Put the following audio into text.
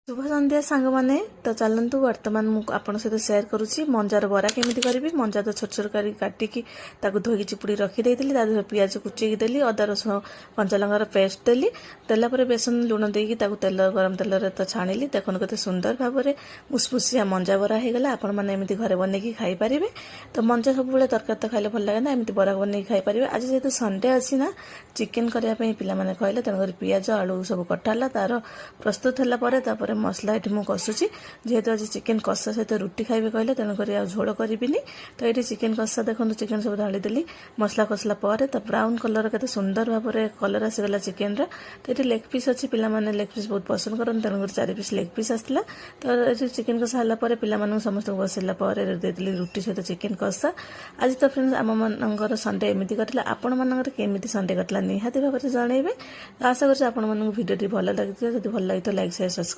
शुभ संध्या सांग मैंने तो चलतु बर्तमान मुझे आपण सहित सेयार करुच्ची मंजार बरा केमी करी। मंजा तो छोट छोट कर काटिकी धोई चिपुड़ी रखीदे पियाज कुचेकी देली अदा रसुण कंचा लंकार पेस्ट देली देलापर बेसन लुण देकी तेल गरम तेल तो छाणिली। देखो केते सुंदर भाव में मुसमुसिया मंजा बरा होगला। आपण मैंने एमती घरे बनईकी खाई पारे। तो मंजा सब तरकारी तो खाइले भल लगे ना, एमती बरा बनई खाई पारे। आज जेहेतु संडे अच्छी ना चिकेन करने पिलाने कहले तेणुकर पियाज आलू सब कटाला तार प्रस्तुत है। मसला ये मुझे कषुची जेहेतु आज चिकेन कषा सहित रुटी खाइबे कहले तेणुक झोल करी। तो ये चिकेन कषा देखो चिकेन सब ढालीदेली मसला कषला तो ब्राउन कलर के सुंदर भाव में कलर आसीगला चिकेन रा। तो ये लेग पीस अच्छी पिलाने लेग पीस बहुत पसंद करते तेणुकर 4 पीस लेग पीस आसला। तो ये चिकेन कषा है पिला समस्त बसैला देदेली रुटी सहित चिकेन कषा। आज तो फ्रेंड्स आम मान संडे एमती कटिला। आपण मानकर केमी संडे कटिला निहाती भाव में जनइबे। आशा कर भिडियो भल लगी, जब भल लगी तो लाइक शेयर सब्सक्राइब।